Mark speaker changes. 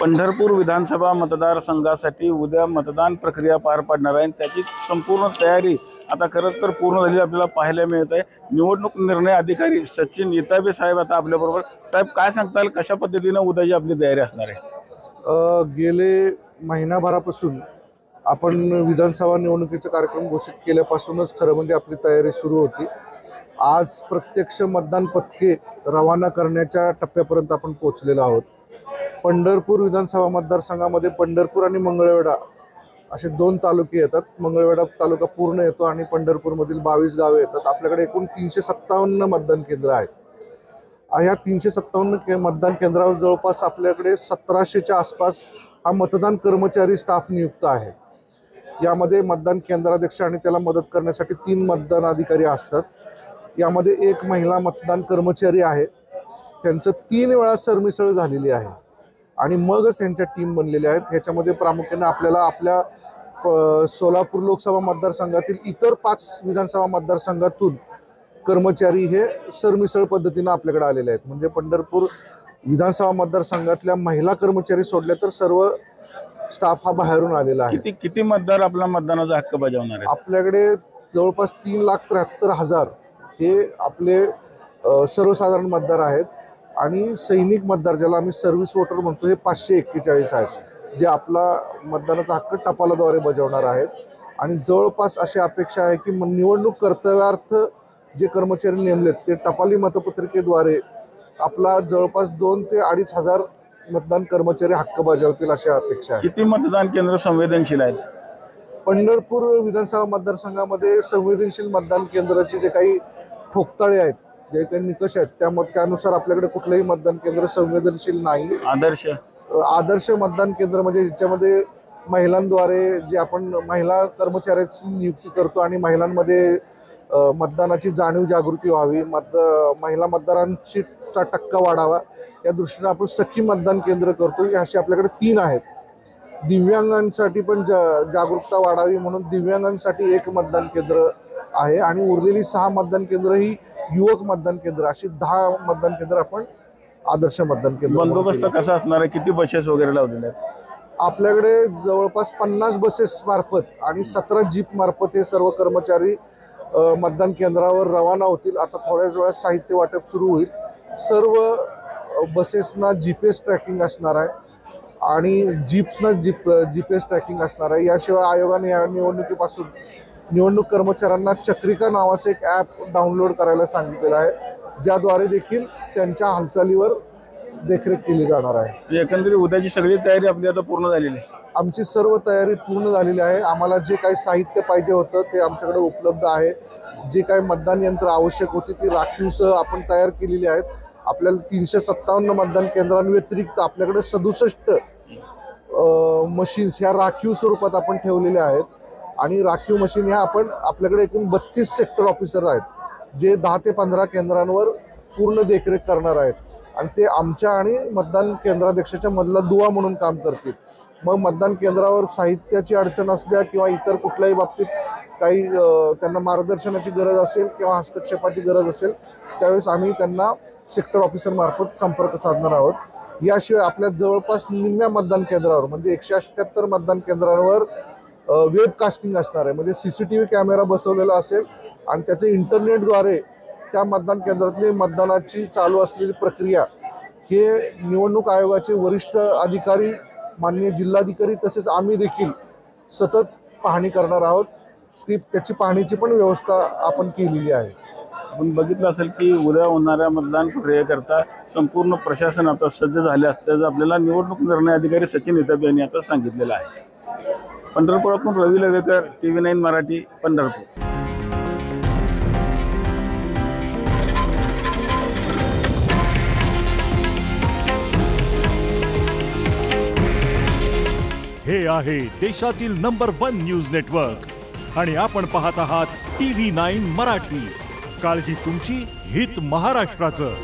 Speaker 1: पंढरपूर विधानसभा मतदारसंघासाठी उद्या मतदान प्रक्रिया पार पडणार आहे। त्याची संपूर्ण तयारी आता खरंच तर पूर्ण झालेली आपल्याला पाहायला मिळत आहे। निवडणूक निर्णय अधिकारी सचिन इताबे साहेब आता आपल्याबरोबर। साहेब काय सांगताल, कशा पद्धतीने उद्याची आपली तयारी असणार आहे?
Speaker 2: गेले महिनाभरापासून आपण विधानसभा निवडणुकीचा कार्यक्रम घोषित केल्यापासूनच खरं म्हणजे आपली तयारी सुरू होती। आज प्रत्यक्ष मतदान पथके रवाना करण्याच्या टप्प्यापर्यंत आपण पोहोचलेलो आहोत। पंढरपूर विधानसभा मतदारसंघामध्ये पंढरपूर आणि मंगळवेढा असे दोन तालुके येतात। मंगळवेढा तालुका पूर्ण येतो आणि पंढरपूरमधील 22 गावे येतात। आपल्याकडे एकूण 357 मतदान केंद्र आहेत। ह्या 357 मतदान केंद्रावर जवळपास आपल्याकडे 1700च्या आसपास हा मतदान कर्मचारी स्टाफ नियुक्त आहे। यामध्ये मतदान केंद्राध्यक्ष आणि त्याला मदत करण्यासाठी 3 मतदान अधिकारी असतात। यामध्ये एक महिला मतदान कर्मचारी आहे, त्यांचं 3 वेळा सरमिसळ झालेली आहे आणि मगच त्यांच्या टीम बनलेल्या आहेत। ह्याच्यामध्ये प्रामुख्याने आपल्याला आपल्या सोलापूर लोकसभा मतदारसंघातील इतर 5 विधानसभा मतदारसंघातून कर्मचारी हे सरमिसळ पद्धतीने आपल्याकडे आलेले आहेत। म्हणजे पंढरपूर विधानसभा मतदारसंघातल्या महिला कर्मचारी सोडले तर सर्व स्टाफ हा बाहेरून आलेला आहे।
Speaker 1: किती मतदार आपला मतदानाचा हक्क बजावणार आहेत?
Speaker 2: आपल्याकडे जवळपास 3,73,000 हे आपले सर्वसाधारण मतदार आहेत आणि सैनिक मतदार ज्याला आम्ही सर्व्हिस वोटर म्हणतो हे 541 आहेत, जे आपला मतदानाचा हक्क टपालाद्वारे बजावणार आहेत। आणि जवळपास अशी अपेक्षा आहे की निवडणूक कर्तव्यार्थ जे कर्मचारी नेमलेत ते टपाली मतपत्रिकेद्वारे आपला जवळपास 2 ते 2.5 हजार मतदान कर्मचारी हक्क बजावतील अशी अपेक्षा आहे।
Speaker 1: किती मतदान केंद्र संवेदनशील आहेत?
Speaker 2: पंढरपूर विधानसभा मतदारसंघामध्ये संवेदनशील मतदान केंद्राचे जे काही ठोकताळे आहेत, जे काही निकष आहेत त्यानुसार आपल्याकडे कुठलंही मतदान केंद्र संवेदनशील नाही। आदर्श मतदान केंद्र म्हणजे ज्याच्यामध्ये महिलांद्वारे जे आपण महिला कर्मचाऱ्याची नियुक्ती करतो आणि महिलांमध्ये मतदानाची जाणीव जागृती व्हावी, महिला मतदारांची टक्का वाढावा या दृष्टीने आपण सखी मतदान केंद्र करतो। असे आपल्याकडे 3 आहेत। दिव्यांगांसाठी पण जागरूकता वाढावी म्हणून दिव्यांगांसाठी 1 मतदान केंद्र आहे आणि उरलेली 6 मतदान केंद्र ही युवक मतदान केंद्र, अशी 10 मतदान केंद्र आपण आदर्श मतदान केंद्र।
Speaker 1: बंदोबस्त कसा असणार आहे? किती बसेस वगैरे लावलेले आहेत?
Speaker 2: आपल्याकडे जवळपास 50 बसेस मार्फत आणि 17 जीप मार्फत हे सर्व कर्मचारी मतदान केंद्रावर रवाना होतील। आता थोड्याच वेळात साहित्य वाटप सुरू होईल। सर्व बसेसना GPS ट्रॅकिंग असणार आहे आणि जीप्सना GPS ट्रॅकिंग असणार आहे। याशिवाय आयोगाने या निवडणुकीपासून निवडणूक कर्मचाऱ्यांना चक्रिका नावाचं एक ॲप डाउनलोड करायला सांगितलेलं आहे, ज्याद्वारे देखील त्यांच्या हालचालीवर देखरेख केली जाणार आहे।
Speaker 1: एकंदरीत उद्याची सगळी तयारी आपली आता पूर्ण झालेली आहे?
Speaker 2: आमची सर्व तयारी पूर्ण झालेली आहे। आम्हाला जे काही साहित्य पाहिजे होतं ते आमच्याकडे उपलब्ध आहे। जे काही मतदान यंत्र आवश्यक होती ती राखीवसह आपण तयार केलेली आहेत। आपल्याला 357 मतदान केंद्रांव्यतिरिक्त आपल्याकडे 67 मशीन्स ह्या राखीव स्वरूपात आपण ठेवलेल्या आहेत आणि राखीव मशीन ह्या आपल्याकडे एकूण 32 सेक्टर ऑफिसर आहेत, जे 10 ते 15 केंद्रांवर पूर्ण देखरेख करणार आहेत आणि ते आमच्या आणि मतदान केंद्राध्यक्षाच्या मधला दुवा म्हणून काम करतील। मग मतदान केंद्रावर साहित्याची अडचण असू द्या किंवा इतर कुठल्याही बाबतीत काही त्यांना मार्गदर्शनाची गरज असेल किंवा हस्तक्षेपाची गरज असेल त्यावेळेस आम्ही त्यांना सेक्टर ऑफिसर मार्फत संपर्क साधणार आहोत। याशिवाय आपल्या जवळपास निम्म्या मतदान केंद्रावर म्हणजे 178 मतदान केंद्रांवर वेबकास्टिंग असणार आहे। म्हणजे CCTV कॅमेरा बसवलेला असेल आणि त्याचे इंटरनेटद्वारे त्या मतदान केंद्रातली मतदानाची चालू असलेली प्रक्रिया हे निवडणूक आयोगाचे वरिष्ठ अधिकारी माननीय जिल्हाधिकारी तसेच आम्ही देखील सतत पाहणी करणार आहोत। त्याची पाहणीची पण व्यवस्था आपण केलेली आहे।
Speaker 1: आपण बघितलं असेल की उद्या होणाऱ्या मतदान प्रक्रियेकरता संपूर्ण प्रशासन आता सज्ज झाले असल्याचं आपल्याला निवडणूक निर्णय अधिकारी सचिन इताबे यांनी आता सांगितलेलं आहे। पंढरपुरातून रवी लवेकर, TV9 मराठी, पंढरपूर।
Speaker 3: हे आहे देशातील नंबर 1 न्यूज नेटवर्क आणि आपण पाहत आहात TV9 मराठी। काळजी तुमची, हित महाराष्ट्राचं।